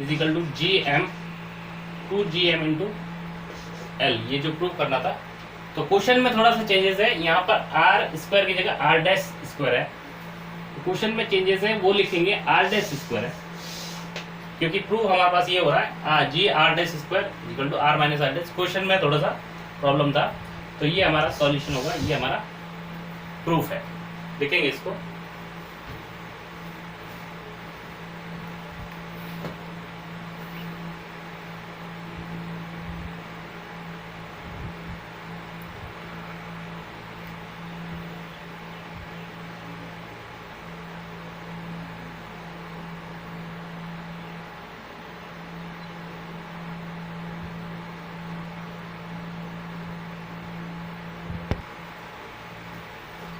Is equal to G M 2gm into L, ये जो prove करना था। तो क्वेश्चन में थोड़ा सा चेंजेस है, यहाँ पर आर स्क्वायर की जगह आर डैश स्क्वायर है। क्वेश्चन में चेंजेस है, वो लिखेंगे आर डैश स्क्वायर है, क्योंकि प्रूव हमारे पास ये हो रहा है g R dash square equal to R minus R dash. Question में थोड़ा सा प्रॉब्लम था, तो ये हमारा सॉल्यूशन होगा, ये हमारा प्रूफ है। देखेंगे इसको।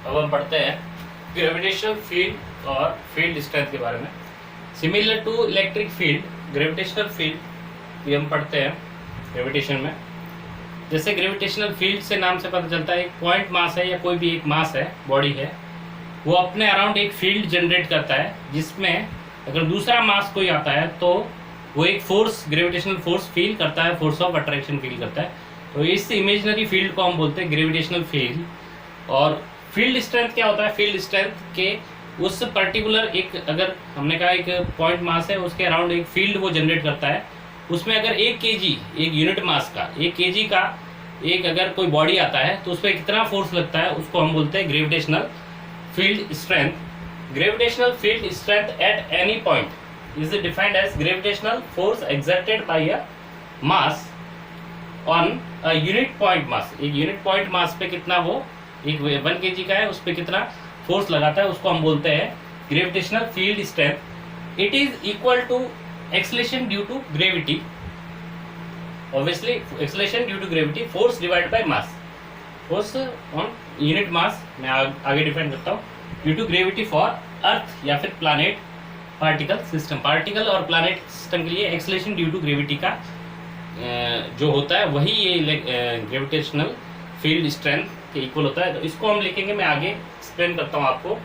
अब हम पढ़ते हैं ग्रेविटेशनल फील्ड और फील्ड स्ट्रेंथ के बारे में। Similar to electric field, gravitational field ये हम पढ़ते हैं ग्रेविटेशन में। जैसे ग्रेविटेशनल फील्ड से नाम से पता चलता है, एक पॉइंट मास है या कोई भी एक मास है, बॉडी है, वो अपने अराउंड एक फील्ड जनरेट करता है, जिसमें अगर दूसरा मास कोई आता है तो वो एक फोर्स, ग्रेविटेशनल फोर्स फील करता है, फोर्स ऑफ अट्रैक्शन फील करता है। तो इस इमेजिनरी फील्ड को हम बोलते हैं ग्रेविटेशनल फील्ड। और फील्ड स्ट्रेंथ क्या होता है? फील्ड स्ट्रेंथ के उस पर्टिकुलर एक, अगर हमने कहा एक पॉइंट मास है, उसके अराउंड एक फील्ड वो जनरेट करता है। उसमें अगर 1 kg, एक यूनिट मास का 1 kg का एक अगर कोई बॉडी आता है तो उस पर कितना फोर्स लगता है, उसको हम बोलते हैं gravitational field strength. Gravitational field strength at any point is defined as gravitational force exerted by a mass on a unit point mass. एक यूनिट पॉइंट मास पे कितना वो, एक 1 kg का है, उस पर कितना फोर्स लगाता है, उसको हम बोलते हैं gravitational field strength. It is equal to acceleration due to gravity, obviously acceleration due to gravity, force divide by mass, force on unit mass. मैं आगे डिफाइन करता हूँ। Due to gravity for earth या फिर प्लैनेट पार्टिकल सिस्टम। पार्टिकल और planet system के लिए acceleration due to gravity का जो होता है वही ये ग्रेविटेशनल फील्ड स्ट्रेंथ के इक्वल होता है। तो इसको हम लिखेंगे, मैं आगे एक्सप्लेन करता हूं आपको।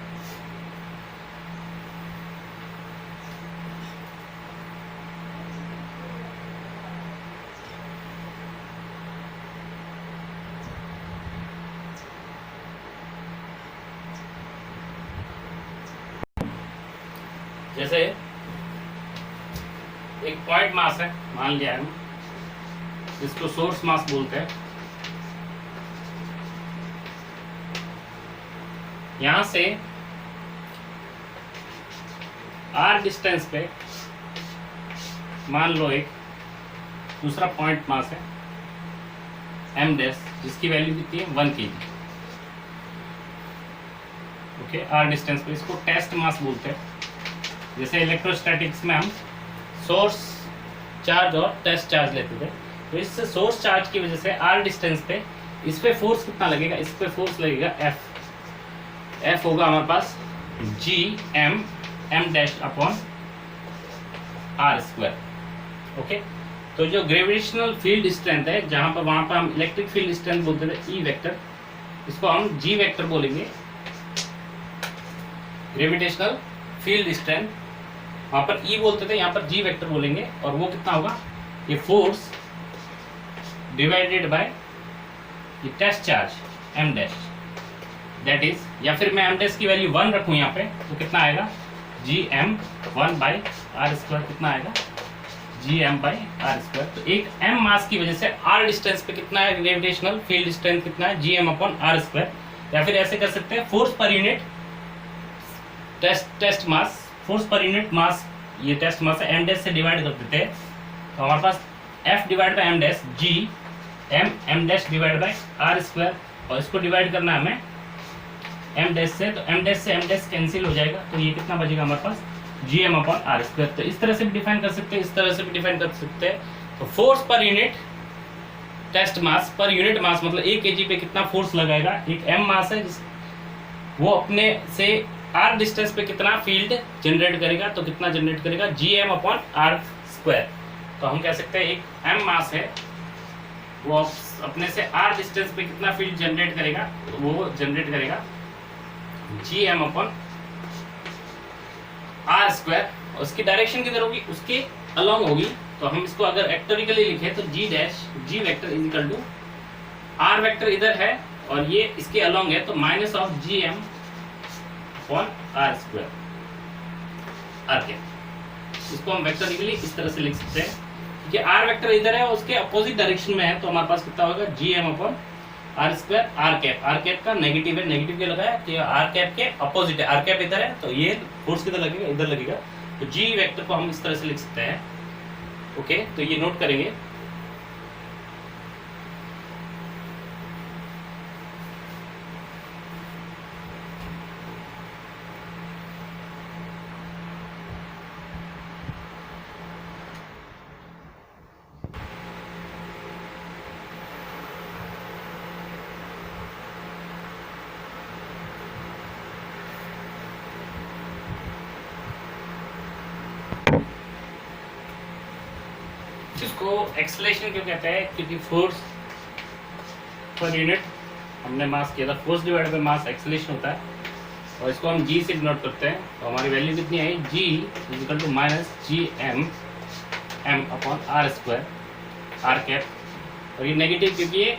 जैसे एक पॉइंट मास है, मान लिया है, जिसको सोर्स मास बोलते हैं। यहां से आर डिस्टेंस पे मान लो एक दूसरा पॉइंट मास है एम डैश, जिसकी वैल्यू कितनी है 1 kg। ओके, आर डिस्टेंस पे इसको टेस्ट मास बोलते हैं। जैसे इलेक्ट्रोस्टैटिक्स में हम सोर्स चार्ज और टेस्ट चार्ज लेते थे, तो इस सोर्स चार्ज की वजह से आर डिस्टेंस पे इस पे फोर्स कितना लगेगा, इस पे फोर्स लगेगा एफ। एफ होगा हमारे पास G M dash upon R square. Okay, तो जो ग्रेविटेशनल फील्ड स्ट्रेंथ है, जहां पर वहां पर हम इलेक्ट्रिक फील्ड स्ट्रेंथ बोलते थे ई वेक्टर, इसको हम जी वेक्टर बोलेंगे। ग्रेविटेशनल फील्ड स्ट्रेंथ वहां पर ई बोलते थे, यहाँ पर जी वेक्टर बोलेंगे। और वो कितना होगा, ये फोर्स डिवाइडेड बाय ये test charge M dash, that is, या फिर मैं एम डैश की वैल्यू 1 रखूं यहाँ पे, तो कितना आएगा G M 1 by R square, कितना आएगा G M by R square. तो एक एम मास की वजह से आर डिस्टेंस पे कितना है ग्रेविटेशनल फील्ड स्ट्रेंथ, कितना है G M upon R square. या फिर ऐसे कर सकते हैं force per unit test mass, force per unit mass, ये टेस्ट मास है, एम डैश से डिवाइड कर देते हैं, तो हमारे पास F divide by M dash G M dash divide by R square. और इसको डिवाइड करना है हमें एम डैश से, तो एम डैश से एम डैश कैंसिल हो जाएगा, तो ये कितना बचेगा हमारे पास G M upon R square. तो इस तरह से भी डिफाइन कर सकते हैं, इस तरह से भी डिफाइन कर सकते हैं। तो फोर्स पर यूनिट टेस्ट मास पर यूनिट मास, मतलब 1 kg पे कितना फोर्स लगाएगा, एक एम मास है जिस वो अपने से आर डिस्टेंस पे कितना फील्ड जनरेट करेगा, तो कितना जनरेट करेगा G M upon R square. तो हम कह सकते हैं एक एम मास है, वो अपने से आर डिस्टेंस पे कितना फील्ड जनरेट करेगा, तो वो जनरेट करेगा G M upon R square. उसकी डायरेक्शन किधर होगी, उसके अलोंग होगी, तो हम इसको अगर वेक्टोरिकली लिखे तो G dash G vector is equal to R vector इधर है और ये इसके अलोंग है, तो minus of G M upon R square R के। इसको हम वेक्टोरिकली इस तरह से लिख सकते हैं कि आर वेक्टर इधर है और उसके अपोजिट डायरेक्शन में है, तो हमारे पास कितना होगा G M upon R square R cap का नेगेटिव है, नेगेटिव क्या लगाया कि आर कैप के अपोजिट है, आर कैप इधर है तो ये फोर्स किधर लगेगा, इधर लगेगा, तो जी वेक्टर को हम इस तरह से लिख सकते हैं। ओके, तो ये नोट करेंगे। इसको एक्सेलरेशन क्यों कहते हैं, क्योंकि फोर्स पर यूनिट हमने मास किया था, force divide by mass acceleration होता है, और इसको हम जी से डिनोट करते हैं। तो हमारी वैल्यू कितनी आई, G is equal to minus G M M upon R square R cap, और ये नेगेटिव क्योंकि ये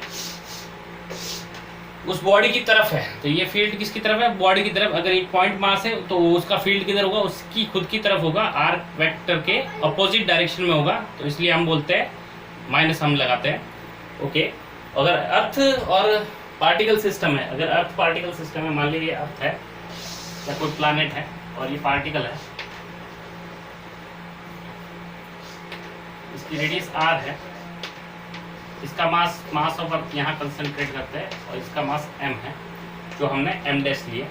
उस बॉडी की तरफ है, तो ये फील्ड किसकी तरफ है, बॉडी की तरफ। अगर एक पॉइंट मास है तो उसका फील्ड किधर होगा, उसकी खुद की तरफ होगा, आर वेक्टर के अपोजिट डायरेक्शन में होगा, तो इसलिए हम बोलते हैं माइनस हम लगाते हैं। ओके, अगर अर्थ और पार्टिकल सिस्टम है, अगर अर्थ पार्टिकल सिस्टम है, मान लीजिए ये अर्थ है या कोई प्लैनेट है और ये पार्टिकल है, इसकी रेडियस आर है, इसका मास ऑफ अर्थ यहाँ कंसंट्रेट करते हैं और इसका मास m है जो हमने m डैश लिए।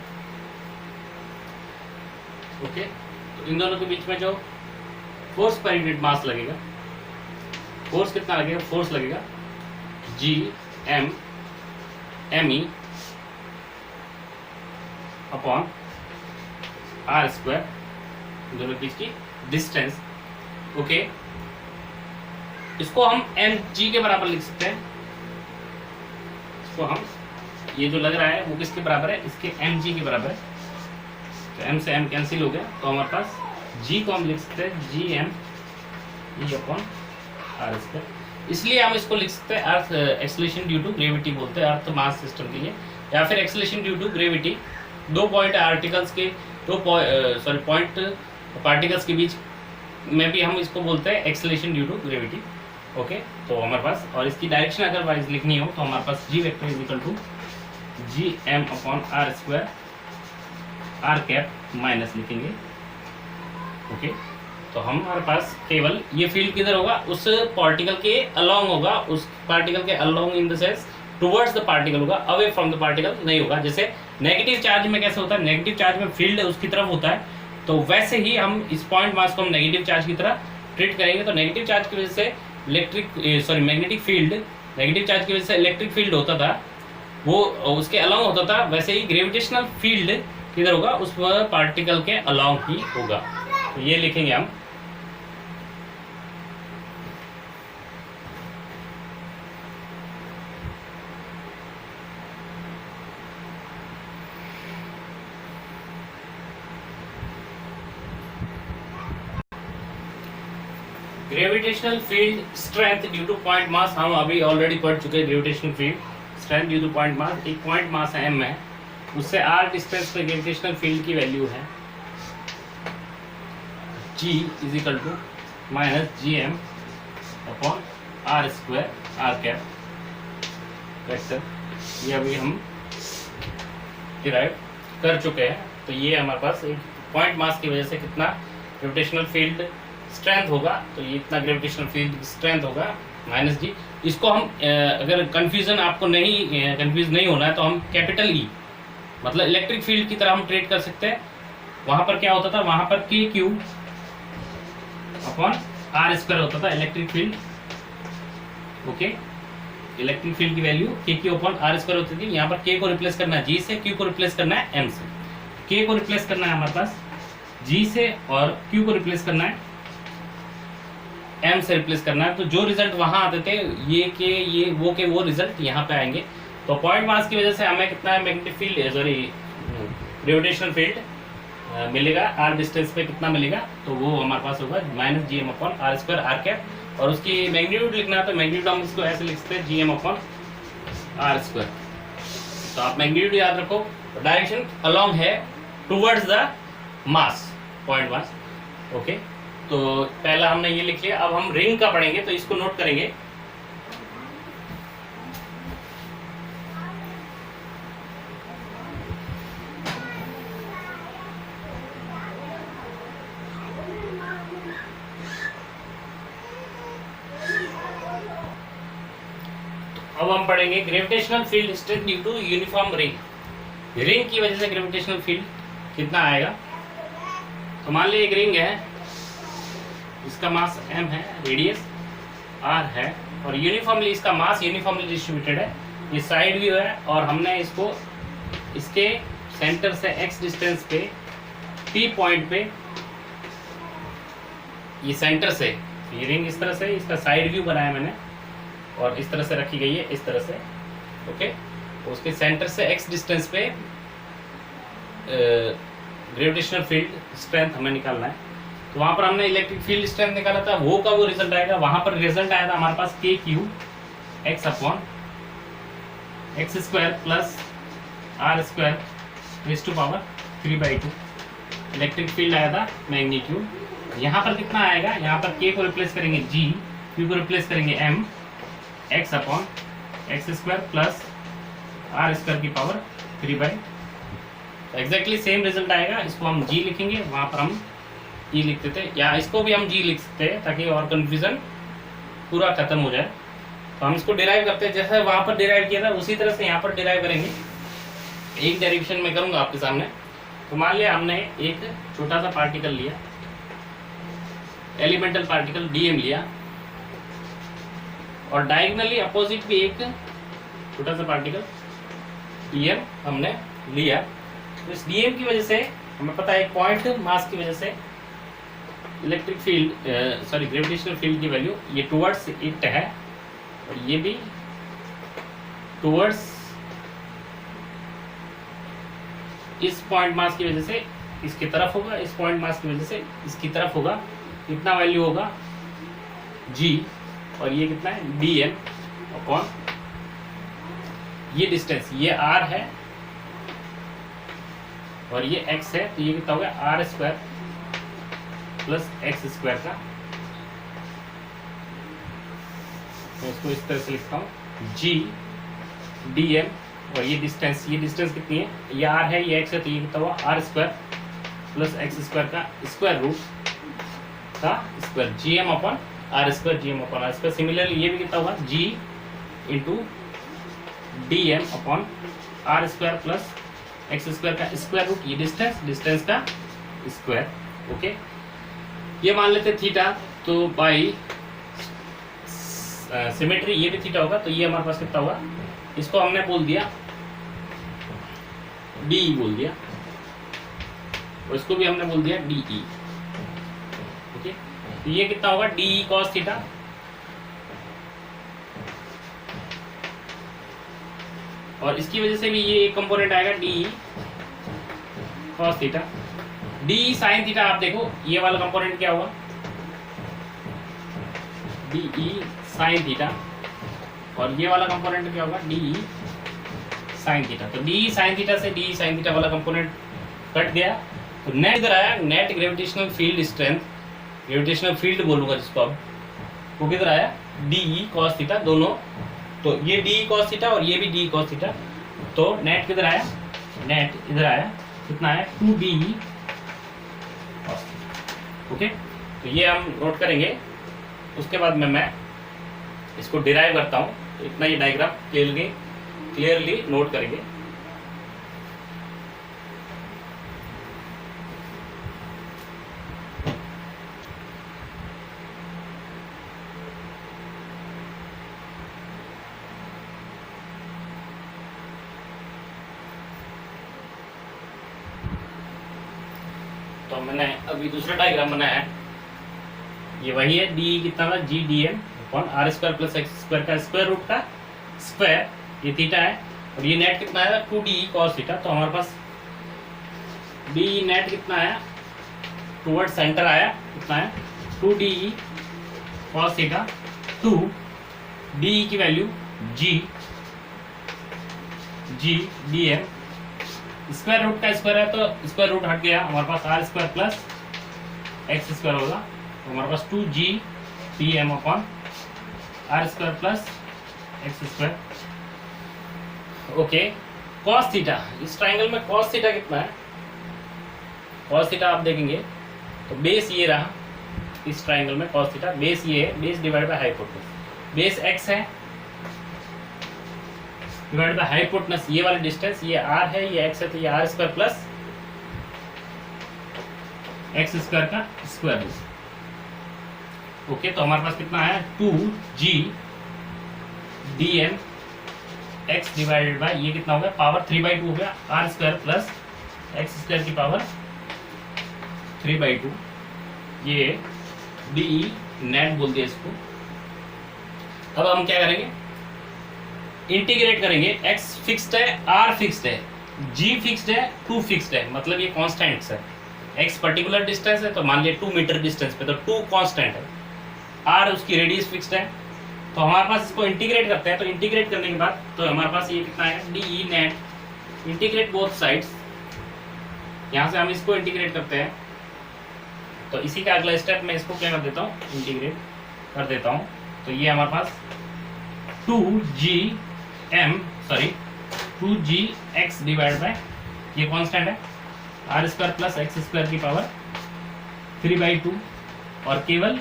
ओके, तो इन दोनों के बीच में जो फोर्स पर यूनिट मास लगेगा, फोर्स कितना लगेगा, फोर्स लगेगा g m m e upon R square, दोनों के बीच की डिस्टेंस। ओके, इसको हम एम जी के बराबर लिख सकते हैं। इसको हम, ये जो लग रहा है वो किसके बराबर है, इसके एम जी के बराबर है, तो एम से एम कैंसिल हो गया, तो हमारे पास जी को हम लिख सकते हैं G M E upon R square. इसलिए हम इसको लिख सकते हैं earth acceleration due to gravity बोलते हैं अर्थ मास सिस्टम के लिए, या फिर एक्सेलरेशन ड्यू टू ग्रेविटी। दो पॉइंट आर्टिकल्स के पॉइंट पार्टिकल्स के बीच में भी हम इसको बोलते हैं acceleration due to gravity. Okay, तो हमारे पास, और इसकी डायरेक्शन अगर वाइज लिखनी हो तो हमारे पास G vector is equal to G M upon R square R cap minus लिखेंगे। ओके, तो हमारे पास केवल ये फील्ड किधर होगा, उस पार्टिकल के अलोंग होगा, उस पार्टिकल के along in the sense towards the particle होगा, अवे फ्रॉम द पार्टिकल नहीं होगा। जैसे नेगेटिव चार्ज में कैसे होता है, नेगेटिव चार्ज में फील्ड उसकी तरफ होता है, तो वैसे ही हम इस पॉइंट मास को हम नेगेटिव चार्ज की तरह ट्रीट करेंगे। तो नेगेटिव चार्ज की वजह से मैग्नेटिक फील्ड, नेगेटिव चार्ज की वजह से इलेक्ट्रिक फील्ड होता था, वो उसके अलोंग होता था, वैसे ही ग्रेविटेशनल फील्ड किधर होगा, उस पार्टिकल के अलोंग ही होगा। तो ये लिखेंगे हम। Gravitational field strength due to point mass, हम अभी ऑलरेडी पढ़ चुके हैं। Gravitational field strength due to point mass, एक पॉइंट मास है m है, उससे r डिस्टेंस पे ग्रेविटेशनल फील्ड की वैल्यू है g is equal to minus G M upon R square R cap vector. ये अभी हम डिराइव कर चुके हैं। तो ये हमारे पास एक पॉइंट मास की वजह से कितना ग्रेविटेशनल फील्ड स्ट्रेंथ होगा, तो ये इतना ग्रेविटेशनल फील्ड स्ट्रेंथ होगा माइनस जी। इसको हम अगर कंफ्यूज नहीं होना है तो हम कैपिटल ई मतलब इलेक्ट्रिक फील्ड की तरह हम ट्रीट कर सकते हैं। वहां पर क्या होता था, वहां पर के क्यू अपॉन आर स्क्वायर होता था electric field. Okay, electric field की वैल्यू के क्यू अपॉन आर स्क्वायर होती थी। यहाँ पर के को रिप्लेस करना है जी से, क्यू को रिप्लेस करना है एम से। के को रिप्लेस करना है हमारे पास जी से और क्यू को रिप्लेस करना है एम से रिप्लेस करना है। तो जो रिजल्ट वहां आते थे ये वो रिजल्ट यहाँ पे आएंगे। तो पॉइंट मास की वजह से हमें कितना है magnetic field, sorry gravitational field मिलेगा आर डिस्टेंस पे कितना मिलेगा, तो वो हमारे पास होगा minus G M upon R square R cap. और उसकी मैग्नीट्यूड लिखना है तो मैग्नीट्यूड हम इसको ऐसे लिख सकते हैं G M upon R square. तो आप मैग्नीट्यूड याद रखो, डायरेक्शन अलोंग है towards the mass, point mass. Okay, तो पहला हमने ये लिख लिया। अब हम रिंग का पढ़ेंगे तो इसको नोट करेंगे। अब हम पढ़ेंगे gravitational field strength due to uniform ring. Ring की वजह से ग्रेविटेशनल फील्ड कितना आएगा। तो मान लीजिए एक रिंग है, इसका मास m है, रेडियस r है, और यूनिफॉर्मली इसका मास यूनिफॉर्मली डिस्ट्रीब्यूटेड है। ये साइड व्यू है और हमने इसको इसके सेंटर से x डिस्टेंस पे p पॉइंट पे, ये सेंटर से, ये रिंग इस तरह से, इसका साइड व्यू बनाया मैंने और इस तरह से रखी गई है, इस तरह से। ओके, तो उसके सेंटर से x डिस्टेंस पे ग्रेविटेशनल फील्ड स्ट्रेंथ हमें निकालना है। तो वहाँ पर हमने इलेक्ट्रिक फील्ड स्ट्रेंथ निकाला था, वो का वो रिजल्ट आएगा। वहाँ पर रिजल्ट आया था हमारे पास K Q X upon X square plus are square raise to power 3/2 electric field आया था मैग्नीट्यूड। यहाँ पर कितना आएगा, यहाँ पर के को रिप्लेस करेंगे g, क्यू को रिप्लेस करेंगे m, X upon X square plus are square की पावर 3/2। एग्जैक्टली सेम रिजल्ट आएगा। इसको हम g लिखेंगे, वहाँ पर हम e लिखते थे, या इसको भी हम g लिख सकते हैं ताकि और कन्फ्यूजन पूरा खत्म हो जाए। तो हम इसको डिराइव करते हैं, जैसे वहाँ पर डिराइव किया था उसी तरह से यहाँ पर डिराइव करेंगे। एक डेरिवेशन में करूँगा आपके सामने। तो मान लिया हमने एक छोटा सा पार्टिकल लिया, एलिमेंटल पार्टिकल dm लिया, और डायगोनली अपोजिट भी एक छोटा सा पार्टिकल dm हमने लिया। तो इस dm की वजह से हमें पता है पॉइंट मास की वजह से इलेक्ट्रिक फील्ड ग्रेविटेशनल फील्ड की वैल्यू ये टुवर्ड्स इट है, और ये भी टुवर्ड्स इस पॉइंट मास की वजह से इसकी तरफ होगा, इस पॉइंट मास की वजह से इसकी तरफ होगा। कितना वैल्यू होगा g, और ये कितना है dm अपॉन ये डिस्टेंस, ये r है और ये x है, तो ये कितना होगा R square plus x square का। मैं इसको इस तरह से लिखता हूँ g dm, और ये डिस्टेंस कितनी है, ये r है, ये x है, तो ये कितना हुआ R square plus x square का स्क्वायर रूट का square, gm upon R square, gm upon R square. Similarly ये भी कितना होगा g into dm upon R square plus x square का स्क्वायर रूट, ये डिस्टेंस का स्क्वायर। ओके, ये मान लेते थीटा, तो बाई सिमेट्री ये भी थीटा होगा, तो ये हमारे पास कितना होगा, इसको हमने बोल दिया डी बोल दिया, और इसको भी हमने बोल दिया डी ई। ओके, तो ये कितना होगा डी ई कॉस थीटा, और इसकी वजह से भी ये एक कंपोनेंट आएगा D E cos theta. D E sine theta, आप देखो ये वाला कंपोनेंट क्या हुआ डी ई साइन थीटा, और ये वाला कंपोनेंट क्या होगा डी ई साइन थीटा। तो डी ई साइन थीटा से डी ई साइन थीटा वाला कंपोनेंट कट गया, तो नेट इधर आया, net gravitational field strength, gravitational field बोलूंगा जिसको अब, वो किधर आया डी ई कॉस थीटा दोनों। तो ये डी ई कॉस थीटा और ये भी डी ई कॉस थीटा, तो नेट किधर आया, नेट इधर आया, कितना है 2डी ई कॉस थीटा। ओके, तो ये हम नोट करेंगे। उसके बाद में मैं इसको डिराइव करता हूँ, तो इतना ये डायग्राम क्लियरली नोट करेंगे। तो मैंने अभी दूसरा डायग्राम बनाया है, ये वही है डी कितना था G D M upon R square plus x square का स्क्वायर रूट का स्क्वायर, ये थीटा है, और ये नेट कितना है 2डी कॉस थीटा। तो हमारे पास डी नेट कितना आया, टूवर्ड सेंटर आया, कितना है 2 DE cos थीटा 2 DE की value G DM, square root का स्क्वायर है तो स्क्वायर रूट हट गया, हमारे पास R square plus x square होगा, तो हमारे पास 2G DM upon R square plus x square. Okay, cos theta, इस ट्राइंगल में cos थीटा कितना है, cos थीटा आप देखेंगे तो बेस ये रहा, इस ट्राइंगल में cos थीटा बेस ये है, base divide by hypotenuse, base x है डिवाइड बाय हाइपोटेनस, ये वाली डिस्टेंस ये r है, ये x है, तो ये R square plus x square का स्क्वायर रूट। ओके, तो हमारे पास कितना है 2G DM x divided by ये कितना हो गया, पावर 3/2 हो गया, R square plus x square की पावर 3/2, ये DE नेट बोल दिया इसको। अब हम क्या करेंगे, इंटीग्रेट करेंगे, x फिक्स्ड है, r फिक्स्ड है, g फिक्स्ड है, 2 फिक्स्ड है, मतलब ये कांस्टेंट्स है, x पर्टिकुलर डिस्टेंस है तो मान लिया 2 मीटर डिस्टेंस पे, तो 2 कांस्टेंट है, r उसकी रेडियस फिक्स्ड है, तो हमारे पास इसको इंटीग्रेट करते हैं, तो इंटीग्रेट करने के बाद तो हमारे पास ये कितना है DE net, integrate both sides, यहाँ से हम इसको इंटीग्रेट करते हैं, तो इसी का अगला स्टेप मैं इसको क्या कर देता हूँ, इंटीग्रेट कर देता हूँ, तो ये हमारे पास 2Gx डिवाइड बाय ये कांस्टेंट है R square plus x square की पावर 3/2, और केवल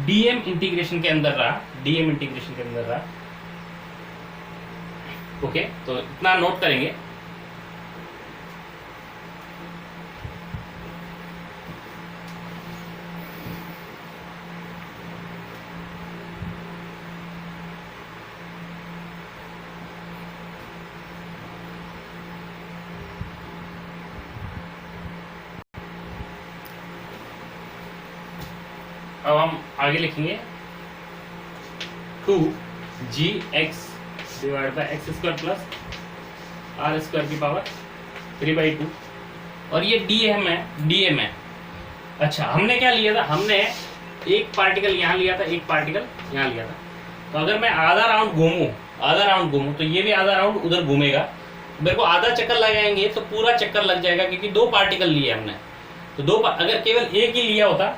DM इंटीग्रेशन के अंदर रहा, DM इंटीग्रेशन के अंदर रहा। ओके, तो इतना नोट करेंगे। अब हम आगे लिखेंगे 2Gx divide by X square plus are square की पावर 3/2, और ये DM है। अच्छा, हमने क्या लिया था, हमने एक पार्टिकल यहाँ लिया था, एक पार्टिकल यहाँ लिया था, तो अगर मैं आधा राउंड घूमूं तो ये भी आधा राउंड उधर घूमेगा, मेरे को आधा चक्कर लगाएंगे तो पूरा चक्कर लग जाएगा, क्योंकि 2 पार्टिकल लिए हमने, तो अगर केवल एक ही लिया होता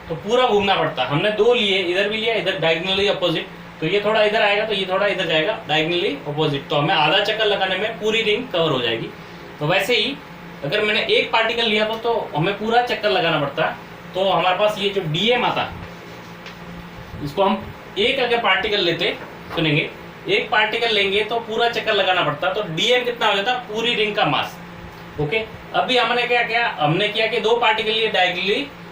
तो पूरा घूमना पड़ता, हमने 2 लिए, इधर भी लिया, इधर डायगोनली अपोजिट, तो ये थोड़ा इधर आएगा तो ये थोड़ा इधर जाएगा, डायगोनली अपोजिट, तो हमें आधा चक्कर लगाने में पूरी रिंग कवर हो जाएगी। तो वैसे ही अगर मैंने एक पार्टिकल लिया तो हमें पूरा चक्कर लगाना पड़ता, तो हमारे पास ये जो DM आता, इसको हम एक अगर पार्टिकल लेते, सुनेंगे, एक पार्टिकल लेंगे तो पूरा चक्कर लगाना पड़ता, तो DM कितना हो जाता, पूरी रिंग का मास। ओके, अभी हमने क्या किया, हमने किया कि 2 पार्टिकल लिए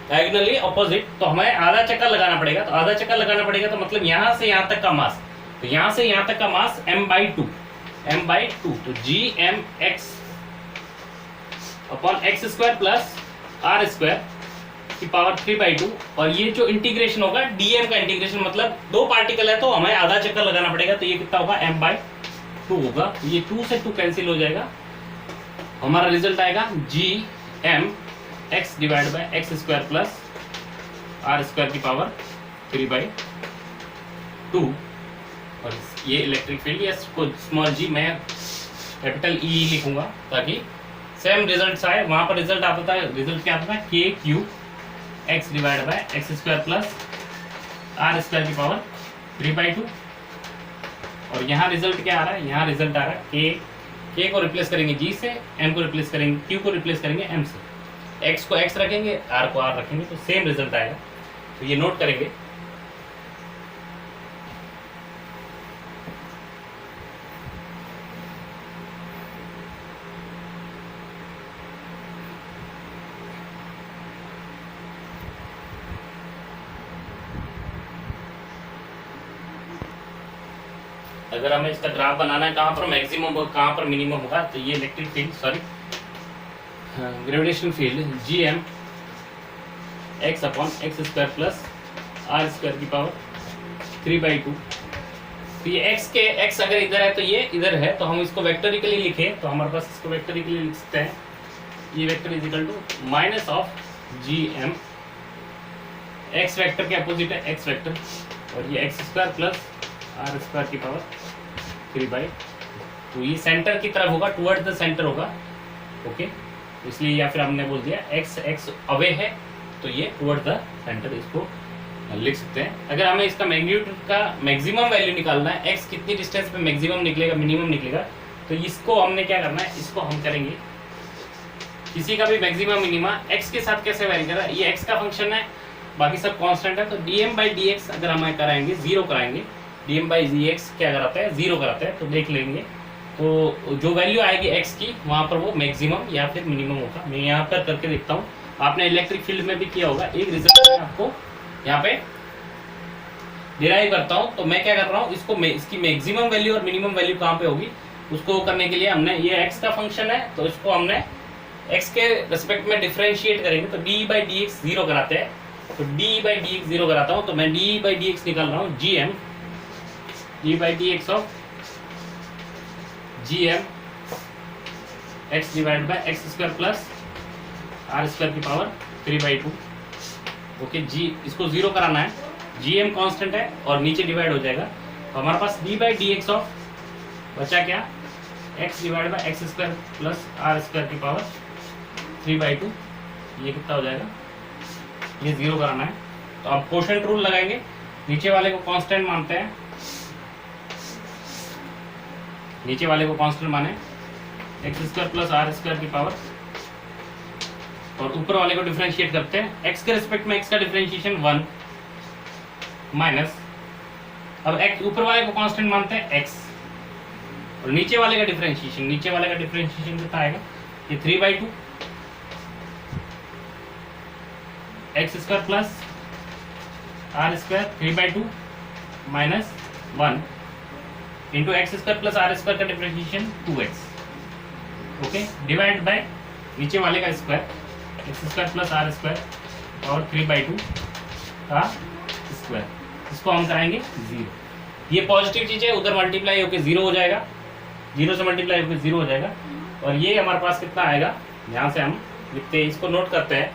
डायगोनली अपोजिट, तो हमें आधा चक्कर लगाना पड़ेगा, तो आधा चक्कर लगाना पड़ेगा तो मतलब यहाँ से यहाँ तक का मास, तो यहाँ से यहाँ तक का मास m/2, तो Gmx upon X square plus are square की पावर 3/2, और ये जो इंटीग्रेशन होगा DM का इंटीग्रेशन, मतलब 2 पार्टिकल है तो हमें आधा चक्कर लगाना पड़ेगा, तो ये कितना होगा m/2 होगा, ये 2 से 2 कैंसिल हो जाएगा, हमारा रिजल्ट आएगा Gmx divide by X square plus are square की पावर 3/2, और ये इलेक्ट्रिक फील्ड, या स्मॉल g मैं कैपिटल E लिखूंगा ताकि सेम रिजल्ट आए। वहां पर रिजल्ट आता था, रिजल्ट क्या आता था, KQx divide by X square plus are square की पावर 3/2, और यहाँ रिजल्ट क्या आ रहा है, यहाँ रिजल्ट आ रहा है K को रिप्लेस करेंगे G से, M को रिप्लेस करेंगे Q को रिप्लेस करेंगे M से, X को X रखेंगे, R को R रखेंगे, तो सेम रिजल्ट आएगा, तो ये नोट करेंगे। अगर हमें इसका ग्राफ बनाना है, कहाँ पर मैक्सिमम होगा, कहाँ पर मिनिमम होगा, तो ये electric field, sorry gravitational field Gm x upon X square plus are square की पावर 3/2, तो ये x अगर इधर है तो ये इधर है, तो हम इसको वेक्टोरिकली लिखें, तो हमारे पास इसको वेक्टोरिकली लिख सकते हैं ये vector is equal to minus of G M, X vector के अपोजिट है एक्स वेक्टर, और ये x square plus are square की पावर 3/2। ये सेंटर की तरफ होगा, टुवर्ड द सेंटर होगा, ओके। इसलिए या फिर हमने बोल दिया एक्स एक्स अवे है तो ये टुवर्ड द सेंटर, इसको लिख सकते हैं। अगर हमें इसका मैग्नीट्यूड का मैक्सिमम वैल्यू निकालना है, एक्स कितनी डिस्टेंस पे मैक्सिमम निकलेगा मिनिमम निकलेगा, तो इसको हमने क्या करना है, इसको हम करेंगे किसी का भी मैक्सिमम मिनिमा एक्स के साथ कैसे वैरी कर रहा है, ये एक्स का फंक्शन है, बाकी सब कांस्टेंट है, तो dm/dx अगर हम कराएंगे जीरो कराएंगे, dm/dx क्या कराता है, जीरो कराता है, तो देख लेंगे तो जो वैल्यू आएगी x की वहाँ पर वो मैक्सिमम या फिर मिनिमम होगा। मैं यहाँ पर करके देखता हूँ, आपने इलेक्ट्रिक फील्ड में भी किया होगा, एक रिजल्ट मैं आपको यहाँ पे डिराइव करता हूँ। तो मैं क्या कर रहा हूँ, इसकी मैक्सिमम वैल्यू और मिनिमम वैल्यू कहाँ पे होगी उसको करने के लिए हमने, ये x का फंक्शन है तो इसको हमने x के रिस्पेक्ट में डिफरेंशिएट करेंगे, तो d/dx जीरो कराते हैं, तो d/dx जीरो कराता हूँ, तो मैं d/dx निकाल रहा हूँ gm, d/dx of gm x divide by X square plus are square की पावर 3/2, ओके जी। इसको जीरो कराना है, gm कांस्टेंट है और नीचे डिवाइड हो जाएगा, तो हमारे पास d/dx ऑफ बचा क्या, x divide by X square plus are square की पावर 3/2, ये कितना हो जाएगा, ये जीरो कराना है। तो अब कोशेंट रूल लगाएंगे, नीचे वाले को कांस्टेंट मानते हैं, नीचे वाले को कांस्टेंट माने X square plus are square की पावर, और ऊपर वाले को डिफरेंशिएट करते हैं, एक्स के रिस्पेक्ट में एक्स का डिफरेंशिएशन 1 माइनस, अब एक्स ऊपर वाले को कांस्टेंट मानते हैं एक्स, और नीचे वाले का डिफरेंशिएशन, नीचे वाले का डिफरेंशिएशन कितना आएगा, ये 3/2 x square plus are square 3/2 minus 1 into x square plus are square का differentiation 2x, okay, divide by नीचे वाले का square x square plus are square और 3/2 का स्क्वायर, इसको हम कराएंगे जीरो। ये पॉजिटिव चीज है, उधर मल्टीप्लाई होकर जीरो हो जाएगा, जीरो से मल्टीप्लाई होकर जीरो हो जाएगा, और ये हमारे पास कितना आएगा, यहाँ से हम लिखते हैं, इसको नोट करते हैं,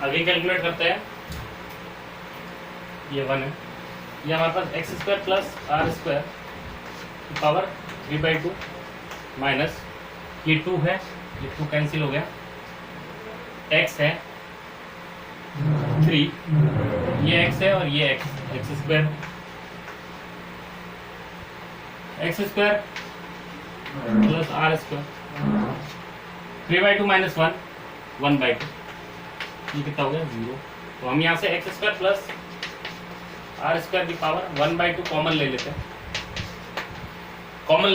आगे कैलकुलेट करते हैं, ये 1 है, ये हमारे पास x square plus are square की पावर 3/2 माइनस ये 2 है, ये 2 कैंसिल हो गया, x है 3, ये x है और ये x square plus are square 3/2 minus 1 1/2, ये कितना हो गया 0। तो हम यहाँ से x square plus are square की पावर 1/2 कॉमन ले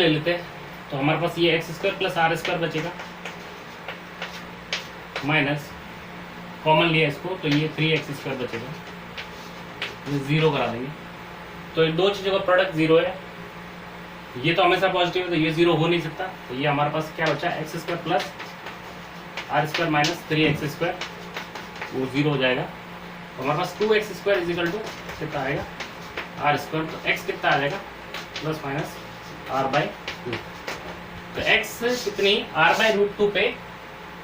लेते हैं, तो हमारे पास ये x square plus are square बचेगा, माइनस कॉमन लिया इसको, तो ये 3x स्क्वायर बचेगा, ये जीरो करा देंगे, तो इन दो चीज़ों का प्रोडक्ट जीरो है, ये तो हमेशा पॉजिटिव है तो ये जीरो हो नहीं सकता, तो ये हमारे पास क्या बचा, x square plus are square minus 3x square, वो जीरो हो जाएगा, तो हमारे पास 2x square is equal to कितना आएगा आर स्क्वायर, तो x कितना आ जाएगा प्लस माइनस r/2, तो x कितनी r/√2 पे,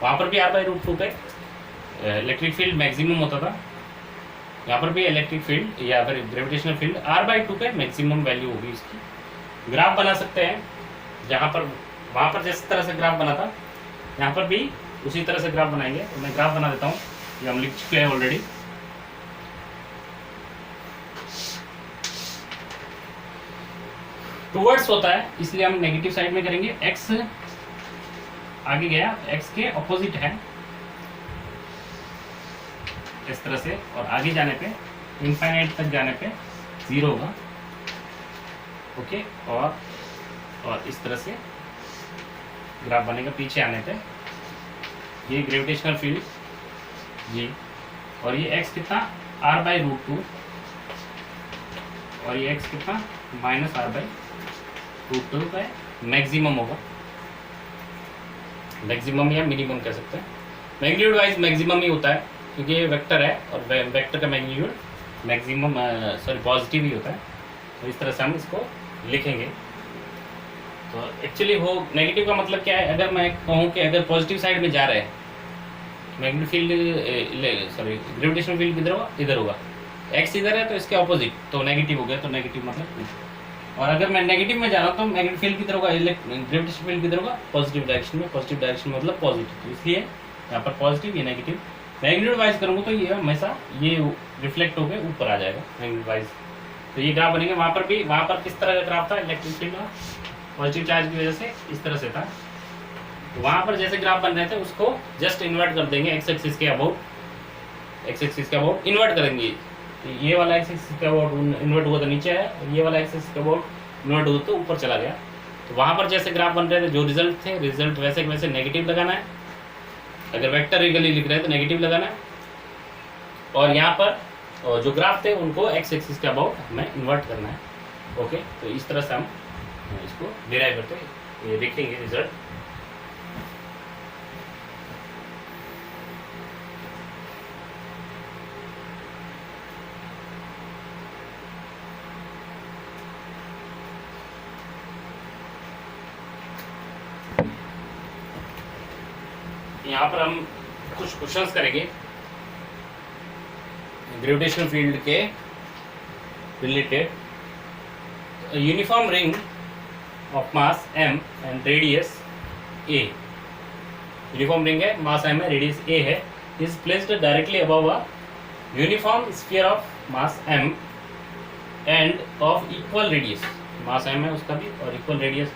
वहाँ पर भी r/√2 पे इलेक्ट्रिक फील्ड मैक्सिमम होता था, यहाँ पर भी इलेक्ट्रिक फील्ड या फिर ग्रेविटेशनल फील्ड r/2 पे मैक्सिमम वैल्यू होगी इसकी। ग्राफ बना सकते हैं, जहाँ पर वहाँ पर जिस तरह से ग्राफ बना था यहाँ पर भी उसी तरह से ग्राफ बनाएंगे, तो मैं ग्राफ बना देता हूँ, ये हम लिख चुके हैं ऑलरेडी। टुवर्ड्स होता है इसलिए हम नेगेटिव साइड में करेंगे, x आगे गया, x के ऑपोजिट है इस तरह से, और आगे जाने पे इनफाइनाइट तक जाने पे जीरो होगा, ओके, और इस तरह से ग्राफ बनेगा पीछे आने पे, ये ग्रेविटेशनल फील्ड जी, और ये x कितना r/√2 और ये x कितना माइनस r/√2 का मैक्सिमम होगा, मैक्सिमम या मिनिमम कह सकते हैं। मैग्नीट्यूड वाइज मैक्सिमम ही होता है क्योंकि ये वेक्टर है और वेक्टर का मैग्नीट्यूड मैक्सिमम पॉजिटिव ही होता है। तो इस तरह से हम इसको लिखेंगे। तो एक्चुअली वो नेगेटिव का मतलब क्या है, अगर मैं कहूँ कि अगर पॉजिटिव साइड में जा रहे हैं मैग्नेटिक फील्ड ग्रेविटेशनल फील्ड किधर होगा, इधर होगा। एक्स इधर है तो इसके ऑपोजिट तो नेगेटिव हो गया, तो नेगेटिव मतलब। और अगर मैं नेगेटिव में जा रहा हूँ तो मैग्नेटिक फील्ड किधर होगा, ग्रेविटेशनल फील्ड किधर होगा, पॉजिटिव डायरेक्शन में। पॉजिटिव डायरेक्शन मतलब पॉजिटिव, तो इसलिए यहाँ पर पॉजिटिव, ये नेगेटिव। मैग्नीट्यूड वाइज करूँगा तो ये हमेशा ये रिफ्लेक्ट होकर ऊपर आ जाएगा मैग्नीट्यूड वाइज। तो ये ग्राफ बनेंगे। वहाँ पर भी, वहाँ पर किस तरह का ग्राफ था इलेक्ट्रिक फील्ड का, पॉजिटिव चार्ज की वजह से इस तरह से था। वहाँ पर जैसे ग्राफ बन रहे थे उसको जस्ट इन्वर्ट कर देंगे एक्स एक्सिस के अबाउट, एक्स एक्सिस के अबाउट इन्वर्ट करेंगे। तो ये वाला एक्स एक्सिस के अबाउट इन्वर्ट हुआ तो नीचे है, और ये वाला एक्स एक्सिस के अबाउट इन्वर्ट हुआ तो ऊपर चला गया। तो वहाँ पर जैसे ग्राफ बन रहे थे, जो रिजल्ट थे, रिजल्ट वैसे के वैसे नेगेटिव लगाना है। अगर वेक्टर रीगली लिख रहे हैं तो नेगेटिव लगाना है। और यहाँ पर जो ग्राफ थे उनको एक्स एक्सिस के अबाउट हमें इन्वर्ट करना है। ओके, तो इस तरह से हम इसको डिराइव करते हैं, ये देखेंगे रिजल्ट। यहाँ पर हम कुछ क्वेश्चंस करेंगे ग्रेविटेशनल फील्ड के related. Uniform ring of mass m and radius a, uniform ring है, मास m है, रेडियस a है, is placed directly above a uniform sphere of mass m end of equal radius. Mass m है उसका भी और equal radius.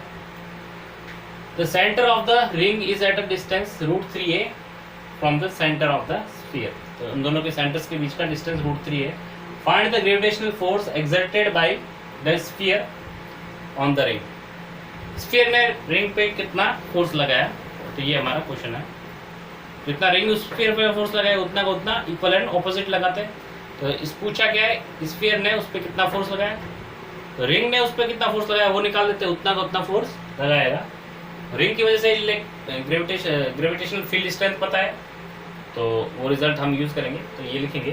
The center of the ring is at a distance √3a from the center of the sphere. तो उन दोनों के centres के बीच का डिस्टेंस √3 है। Find the gravitational force exerted by the sphere on the ring. Sphere ने ring पे कितना फोर्स लगाया, तो ये हमारा क्वेश्चन है। जितना रिंग उस स्फीयर पे फोर्स लगाया उतना का उतना इक्वल एंड ऑपोजिट लगाते हैं। तो इस पूछा क्या है, स्फीयर ने उस पर कितना फोर्स लगाया, तो रिंग ने उस पर कितना फोर्स लगाया वो निकाल देते, उतना का उतना फोर्स लगाएगा। रिंग की वजह से ग्रेविटेशनल फील्ड स्ट्रेंथ पता है, तो वो रिजल्ट हम यूज करेंगे। तो ये लिखेंगे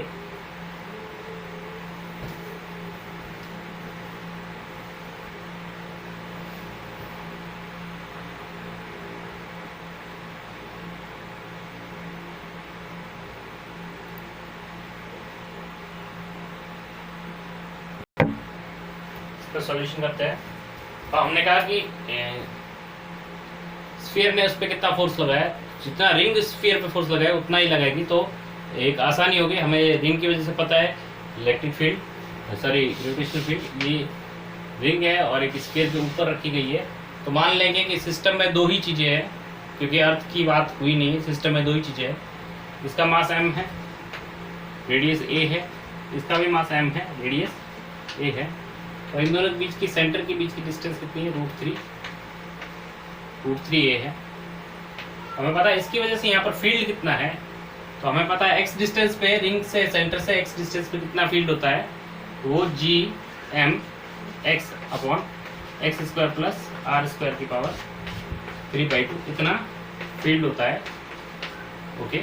इसका सॉल्यूशन करते हैं। तो हमने कहा कि स्फीयर ने उस पर कितना फोर्स लगाया, जितना रिंग स्फीयर पे फोर्स लगाया उतना ही लगाएगी। तो एक आसानी होगी, हमें रिंग की वजह से पता है इलेक्ट्रिक फील्ड, ग्रेविटेशनल फील्ड, ये रिंग है और एक स्फीयर के ऊपर रखी गई है। तो मान लेंगे कि सिस्टम में दो ही चीज़ें हैं, क्योंकि अर्थ की बात हुई नहीं है, सिस्टम में दो ही चीज़ें हैं। इसका मास m है, रेडियस a है, इसका भी मास m है, रेडियस a है। और इन दोनों के बीच की, सेंटर के बीच की डिस्टेंस कितनी है, √3a है। हमें पता है इसकी वजह से यहाँ पर फील्ड कितना है, तो हमें पता है x डिस्टेंस पे, रिंग से सेंटर से x डिस्टेंस पे कितना फील्ड होता है, वो gm x upon x square plus r square की पावर 3/2 इतना फील्ड होता है। ओके,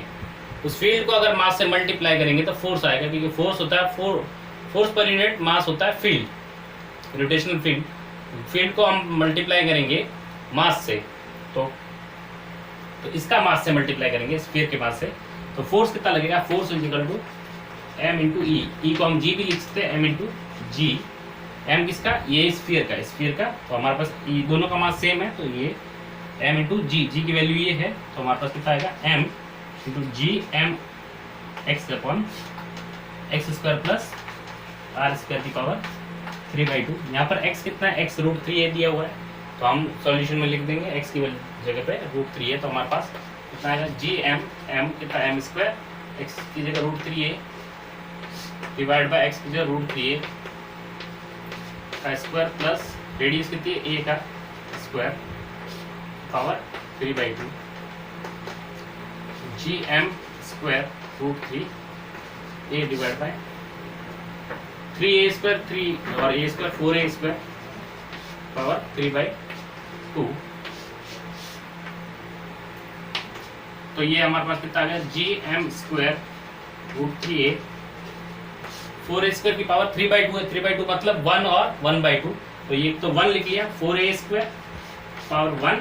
उस फील्ड को अगर मास से मल्टीप्लाई करेंगे तो फोर्स आएगा, क्योंकि फोर्स होता है फोर्स पर यूनिट मास होता है फील्ड, रोटेशनल फील्ड को हम मल्टीप्लाई करेंगे मास से, तो इसका मास से मल्टीप्लाई करेंगे स्फीयर के मास से, तो फोर्स कितना लगेगा, force is equal to m into E को हम g भी लिख सकते हैं, m इंटू जी। m किसका, ये स्फीयर का, तो हमारे पास ये दोनों का मास सेम है, तो ये m इंटू जी की वैल्यू ये है, तो हमारे पास कितना आएगा m इंटू जी m x upon X square plus r square की पावर 3/2। यहाँ पर x कितना है, x √3a दिया हुआ है, तो हम सॉल्यूशन में लिख देंगे x की जगह पे √3 है, तो हमारे पास कितना आएगा, जी m कितना m स्क्वायर, x की जगह √3a डिवाइड बाय x की जगह √3a का स्क्वायर प्लस रेडियस कितनी है, a का square power 3/2 G m square √3a divide by 3a square 3 और a square 4a square power 3/2 तो ये हमारे पास कितना आ गया, G M square root 3a, 4a square की पावर 3/2 है, 3/2 मतलब 1 और 1/2, तो ये तो 1 लिख लिया, 4a स्क्वायर पावर 1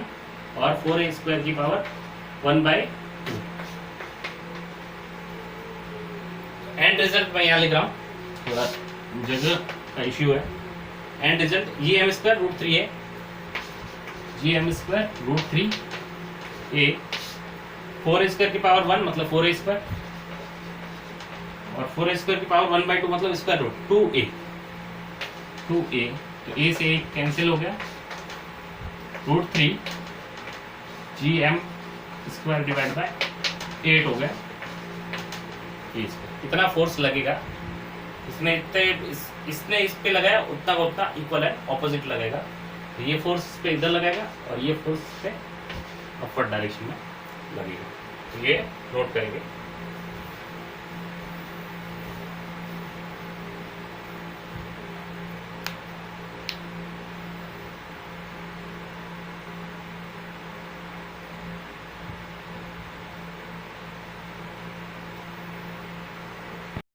और 4a स्क्वायर की पावर 1/2। एंड रिजल्ट मैं यहाँ लिख रहा हूँ, थोड़ा जगह का इश्यू है। And result G M square root 3a, G M square root 3a, 4a square की पावर 1 मतलब 4a स्क्वायर, और 4a स्क्वायर की पावर 1/2 मतलब स्क्वायर रूट 2a, 2a, तो a से a कैंसिल हो गया, root 3 G M square divide by 8 हो गया a स्क्वायर। इतना फोर्स लगेगा, इसने इस पे लगाया उतना का उतना इक्वल है, ऑपोजिट लगेगा, तो ये फोर्स इस पे इधर लगेगा और ये फोर्स इस पे अपवर्ड डायरेक्शन में लगेगा, तो ये नोट करेंगे।